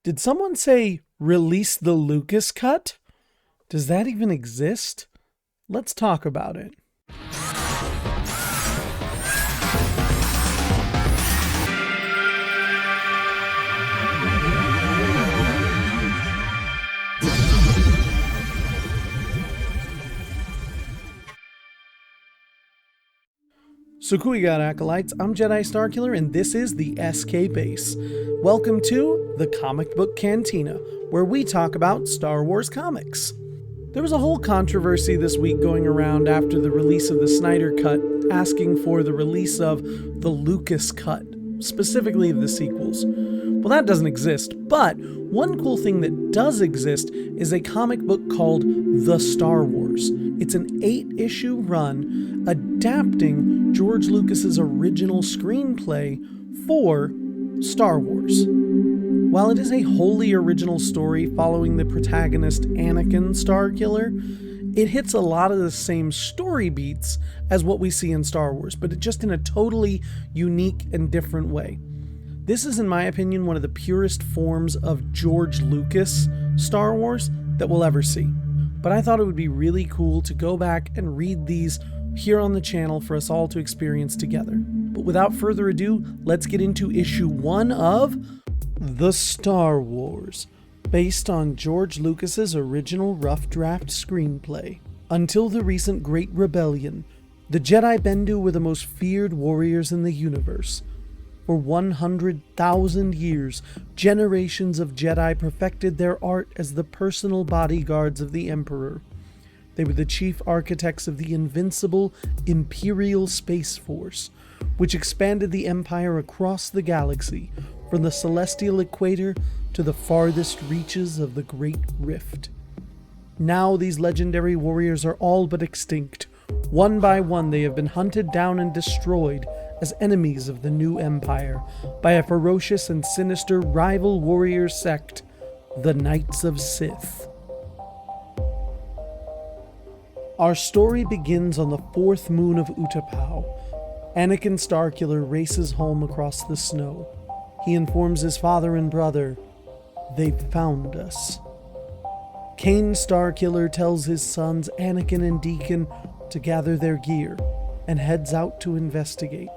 Did someone say release the Lucas cut? Does that even exist? Let's talk about it. So cool, you got Acolytes. I'm Jedi Starkiller, and this is the SK Base. Welcome to the Comic Book Cantina, where we talk about Star Wars comics. There was a whole controversy this week going around after the release of the Snyder Cut, asking for the release of the Lucas Cut, specifically of the sequels. Well, that doesn't exist, but one cool thing that does exist is a comic book called The Star Wars. It's an 8-issue run adapting George Lucas's original screenplay for Star Wars. While it is a wholly original story following the protagonist Anakin Starkiller, it hits a lot of the same story beats as what we see in Star Wars, but just in a totally unique and different way. This is, in my opinion, one of the purest forms of George Lucas Star Wars that we'll ever see. But I thought it would be really cool to go back and read these here on the channel for us all to experience together. But without further ado, let's get into issue 1 of The Star Wars, based on George Lucas's original rough draft screenplay. Until the recent Great Rebellion, the Jedi Bendu were the most feared warriors in the universe. For 100,000 years, generations of Jedi perfected their art as the personal bodyguards of the Emperor. They were the chief architects of the invincible Imperial Space Force, which expanded the Empire across the galaxy, from the celestial equator to the farthest reaches of the Great Rift. Now these legendary warriors are all but extinct. One by one they have been hunted down and destroyed as enemies of the new empire by a ferocious and sinister rival warrior sect, the Knights of Sith. Our story begins on the 4th moon of Utapau. Anakin Starkiller races home across the snow. He informs his father and brother, "They've found us." Kain Starkiller tells his sons Anakin and Deacon to gather their gear and heads out to investigate.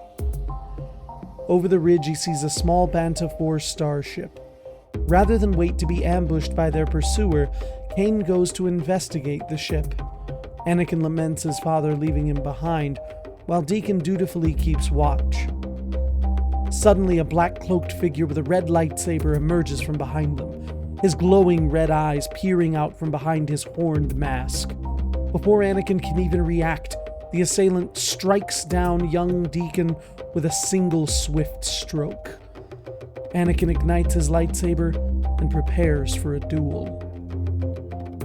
Over the ridge he sees a small Banta 4 starship. Rather than wait to be ambushed by their pursuer, Kain goes to investigate the ship. Anakin laments his father leaving him behind, while Deacon dutifully keeps watch. Suddenly, a black-cloaked figure with a red lightsaber emerges from behind them, his glowing red eyes peering out from behind his horned mask. Before Anakin can even react, the assailant strikes down young Deacon with a single swift stroke. Anakin ignites his lightsaber and prepares for a duel.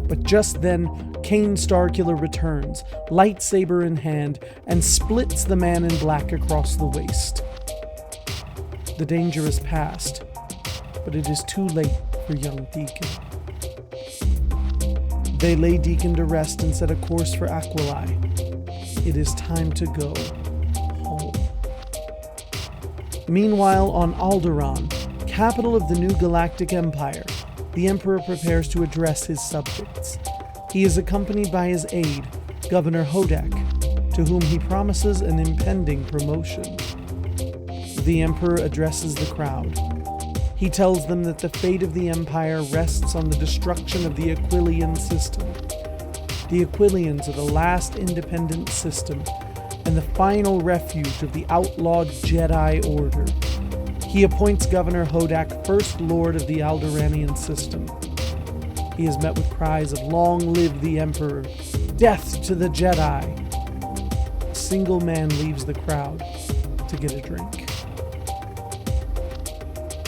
But just then, Kain Starkiller returns, lightsaber in hand, and splits the man in black across the waist. The danger is past, but it is too late for young Deacon. They lay Deacon to rest and set a course for Acolytes. It is time to go home. Meanwhile, on Alderaan, capital of the new galactic empire, the Emperor prepares to address his subjects. He is accompanied by his aide, Governor Hodak, to whom he promises an impending promotion. The Emperor addresses the crowd. He tells them that the fate of the Empire rests on the destruction of the Aquilian system. The Aquilians are the last independent system and the final refuge of the outlawed Jedi Order. He appoints Governor Hodak First Lord of the Alderaanian system. He is met with cries of "Long live the Emperor! Death to the Jedi!" A single man leaves the crowd to get a drink.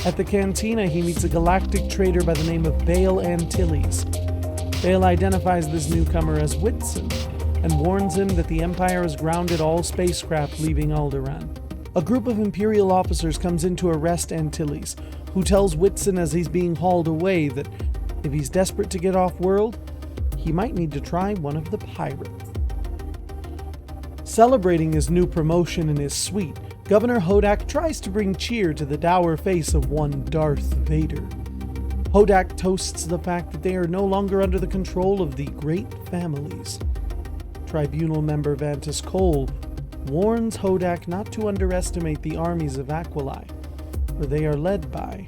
At the cantina, he meets a galactic trader by the name of Bail Antilles. Bail identifies this newcomer as Whitson and warns him that the Empire has grounded all spacecraft leaving Alderaan. A group of Imperial officers comes in to arrest Antilles, who tells Whitson as he's being hauled away that if he's desperate to get off-world, he might need to try one of the pirates. Celebrating his new promotion in his suite, Governor Hodak tries to bring cheer to the dour face of one Darth Vader. Hodak toasts the fact that they are no longer under the control of the great families. Tribunal member Vantus Cole warns Hodak not to underestimate the armies of Acolytes, for they are led by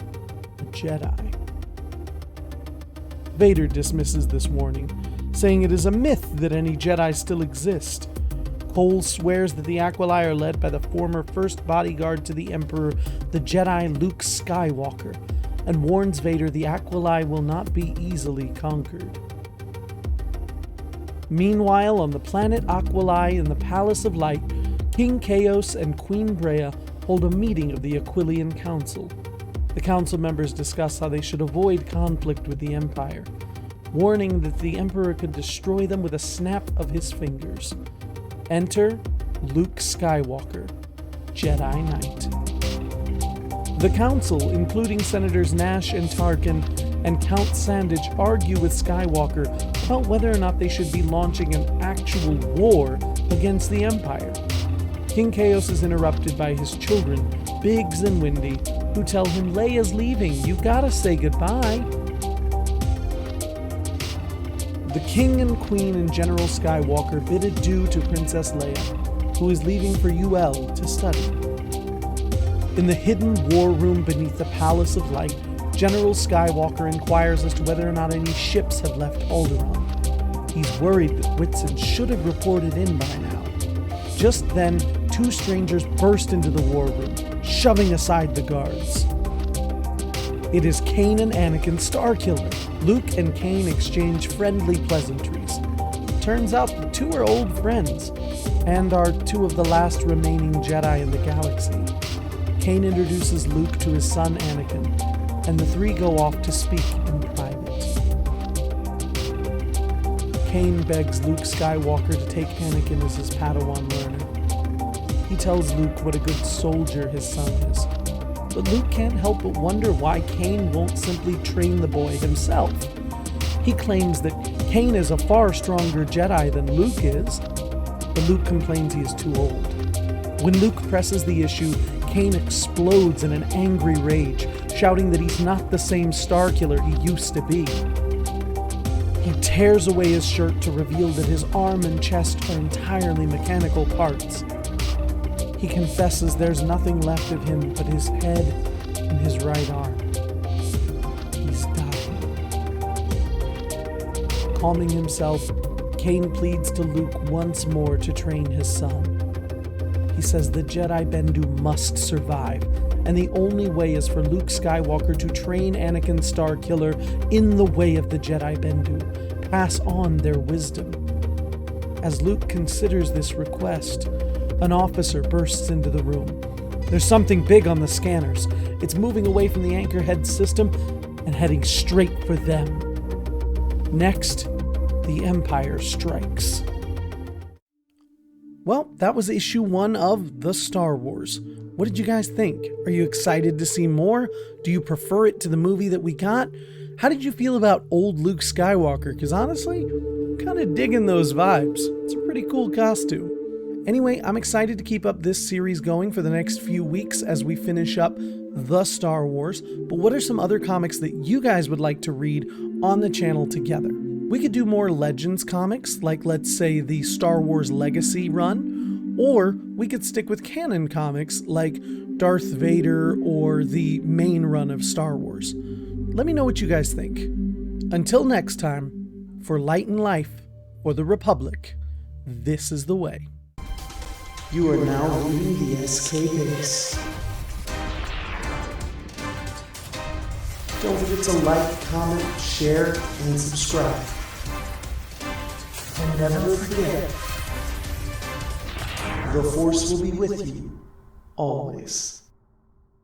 a Jedi. Vader dismisses this warning, saying it is a myth that any Jedi still exist. Cole swears that the Acolytes are led by the former first bodyguard to the Emperor, the Jedi Luke Skywalker, and warns Vader the Acolytes will not be easily conquered. Meanwhile, on the planet Aquilai in the Palace of Light, King Chaos and Queen Brea hold a meeting of the Aquilian Council. The council members discuss how they should avoid conflict with the Empire, warning that the Emperor could destroy them with a snap of his fingers. Enter Luke Skywalker, Jedi Knight. The council, including Senators Nash and Tarkin and Count Sandage, argue with Skywalker about whether or not they should be launching an actual war against the Empire. King Chaos is interrupted by his children, Biggs and Windy, who tell him Leia's leaving, you gotta say goodbye. The King and Queen and General Skywalker bid adieu to Princess Leia, who is leaving for UL to study. In the hidden war room beneath the Palace of Light, General Skywalker inquires as to whether or not any ships have left Alderaan. He's worried that Whitson should have reported in by now. Just then, two strangers burst into the war room, shoving aside the guards. It is Kain and Anakin Starkiller. Luke and Kain exchange friendly pleasantries. Turns out the two are old friends, and are two of the last remaining Jedi in the galaxy. Kain introduces Luke to his son Anakin, and the three go off to speak in private. Kain begs Luke Skywalker to take Anakin as his Padawan learner. He tells Luke what a good soldier his son is, but Luke can't help but wonder why Kain won't simply train the boy himself. He claims that Kain is a far stronger Jedi than Luke is, but Luke complains he is too old. When Luke presses the issue, Kain explodes in an angry rage, shouting that he's not the same Starkiller he used to be. He tears away his shirt to reveal that his arm and chest are entirely mechanical parts. He confesses there's nothing left of him but his head and his right arm. He's dying. Calming himself, Kain pleads to Luke once more to train his son. He says the Jedi Bendu must survive, and the only way is for Luke Skywalker to train Anakin Starkiller in the way of the Jedi Bendu, pass on their wisdom. As Luke considers this request, an officer bursts into the room. There's something big on the scanners. It's moving away from the Anchorhead system and heading straight for them. Next, the Empire strikes. Well, that was issue 1 of The Star Wars. What did you guys think? Are you excited to see more? Do you prefer it to the movie that we got? How did you feel about old Luke Skywalker? Because honestly, I'm kind of digging those vibes. It's a pretty cool costume. Anyway, I'm excited to keep up this series going for the next few weeks as we finish up The Star Wars. But what are some other comics that you guys would like to read on the channel together? We could do more Legends comics, like let's say the Star Wars Legacy run, or we could stick with canon comics like Darth Vader or the main run of Star Wars. Let me know what you guys think. Until next time, for Light and Life, or the Republic, this is the way. You are now reading the SK Base. Don't forget to like, comment, share, and subscribe. And never forget, the Force will be with you, always.